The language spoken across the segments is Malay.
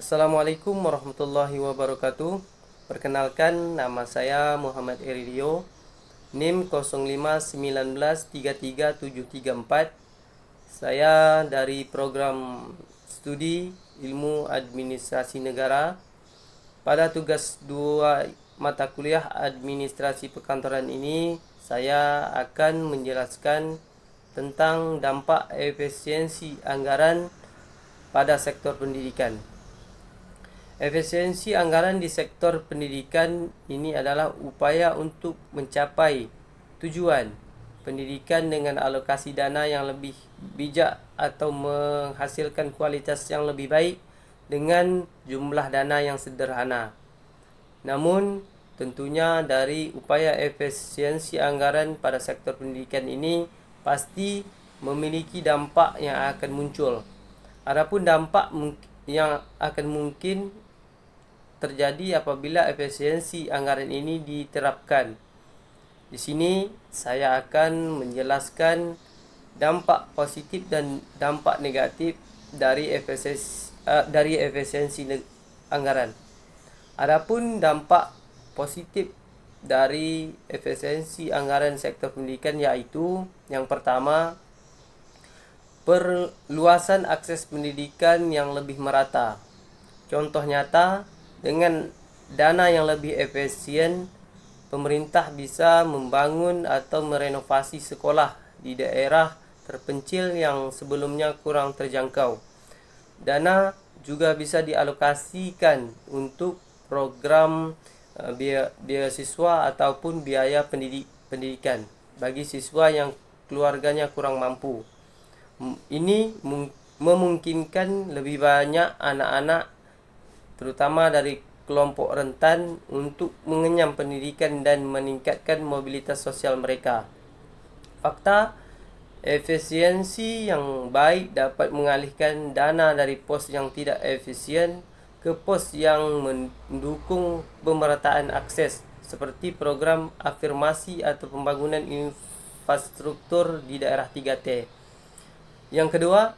Assalamualaikum warahmatullahi wabarakatuh. Perkenalkan, nama saya Muhammad Eridio, NIM 0519333734. Saya dari program studi Ilmu Administrasi Negara. Pada tugas 2 mata kuliah Administrasi Perkantoran ini, saya akan menjelaskan tentang dampak efisiensi anggaran pada sektor pendidikan. Efisiensi anggaran di sektor pendidikan ini adalah upaya untuk mencapai tujuan pendidikan dengan alokasi dana yang lebih bijak atau menghasilkan kualitas yang lebih baik dengan jumlah dana yang sederhana. Namun, tentunya dari upaya efisiensi anggaran pada sektor pendidikan ini pasti memiliki dampak yang akan muncul. Adapun dampak yang akan mungkin terjadi apabila efisiensi anggaran ini diterapkan. Di sini saya akan menjelaskan dampak positif dan dampak negatif dari efisiensi anggaran. Adapun dampak positif dari efisiensi anggaran sektor pendidikan yaitu yang pertama, perluasan akses pendidikan yang lebih merata. Contoh nyata, dengan dana yang lebih efisien, pemerintah bisa membangun atau merenovasi sekolah di daerah terpencil yang sebelumnya kurang terjangkau. Dana juga bisa dialokasikan untuk program beasiswa ataupun biaya pendidikan bagi siswa yang keluarganya kurang mampu. Ini memungkinkan lebih banyak anak-anak terutama dari kelompok rentan untuk mengenyam pendidikan dan meningkatkan mobilitas sosial mereka. Fakta, efisiensi yang baik dapat mengalihkan dana dari pos yang tidak efisien ke pos yang mendukung pemerataan akses seperti program afirmasi atau pembangunan infrastruktur di daerah 3T. Yang kedua,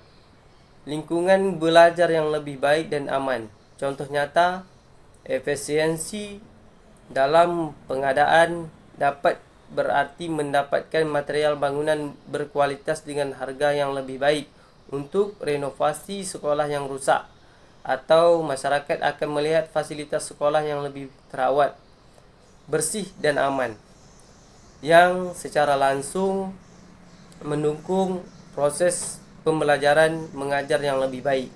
lingkungan belajar yang lebih baik dan aman. Contoh nyata, efisiensi dalam pengadaan dapat berarti mendapatkan material bangunan berkualitas dengan harga yang lebih baik untuk renovasi sekolah yang rusak, atau masyarakat akan melihat fasilitas sekolah yang lebih terawat, bersih dan aman, yang secara langsung mendukung proses pembelajaran mengajar yang lebih baik.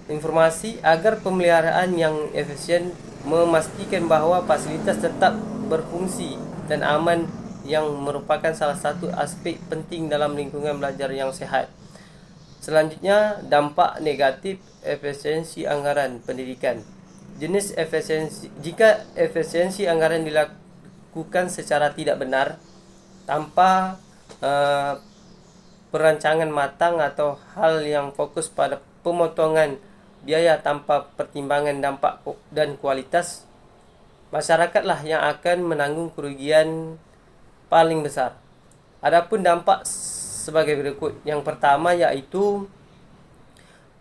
Informasi agar pemeliharaan yang efisien memastikan bahwa fasilitas tetap berfungsi dan aman, yang merupakan salah satu aspek penting dalam lingkungan belajar yang sehat. Selanjutnya, dampak negatif efisiensi anggaran pendidikan. Jenis efisiensi, jika efisiensi anggaran dilakukan secara tidak benar, tanpa perancangan matang atau hal yang fokus pada pemotongan biaya tanpa pertimbangan dampak dan kualitas, masyarakatlah yang akan menanggung kerugian paling besar. Adapun dampak sebagai berikut. Yang pertama yaitu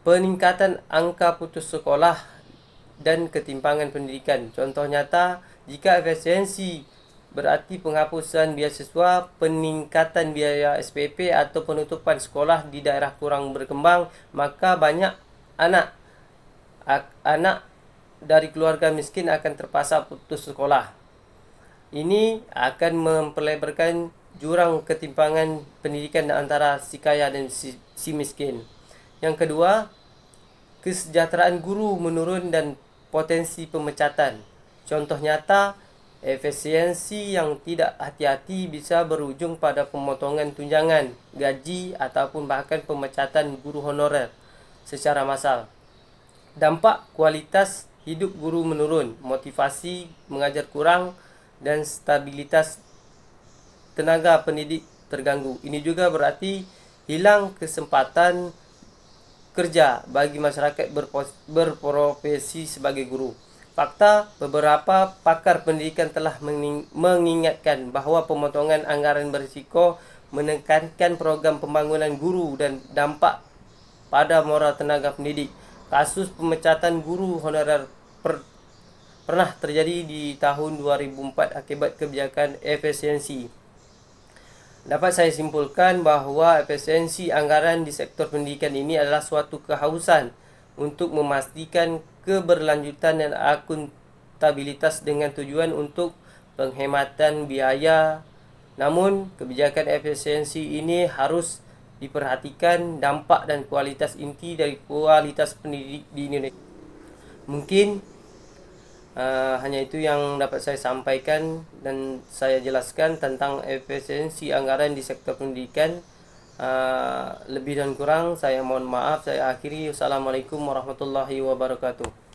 peningkatan angka putus sekolah dan ketimpangan pendidikan. Contoh nyata, jika efisiensi berarti penghapusan beasiswa, peningkatan biaya SPP atau penutupan sekolah di daerah kurang berkembang, maka banyak anak dari keluarga miskin akan terpaksa putus sekolah. Ini akan memperlebarkan jurang ketimpangan pendidikan antara si kaya dan si miskin. Yang kedua, kesejahteraan guru menurun dan potensi pemecatan. Contoh nyata, efisiensi yang tidak hati-hati bisa berujung pada pemotongan tunjangan, gaji, ataupun bahkan pemecatan guru honorer secara massal. Dampak kualitas hidup guru menurun, motivasi mengajar kurang, dan stabilitas tenaga pendidik terganggu. Ini juga berarti hilang kesempatan kerja bagi masyarakat berprofesi sebagai guru. Fakta, beberapa pakar pendidikan telah mengingatkan bahawa pemotongan anggaran berisiko menekankan program pembangunan guru dan dampak pada moral tenaga pendidik. kasus pemecatan guru honorer pernah terjadi di tahun 2004 akibat kebijakan efisiensi. Dapat saya simpulkan bahawa efisiensi anggaran di sektor pendidikan ini adalah suatu kehausan untuk memastikan keberlanjutan dan akuntabilitas dengan tujuan untuk penghematan biaya. Namun, kebijakan efisiensi ini harus diperhatikan dampak dan kualitas inti dari kualitas pendidik di Indonesia. Mungkin hanya itu yang dapat saya sampaikan dan saya jelaskan tentang efisiensi anggaran di sektor pendidikan. Lebih dan kurang saya mohon maaf. Saya akhiri. Wassalamualaikum warahmatullahi wabarakatuh.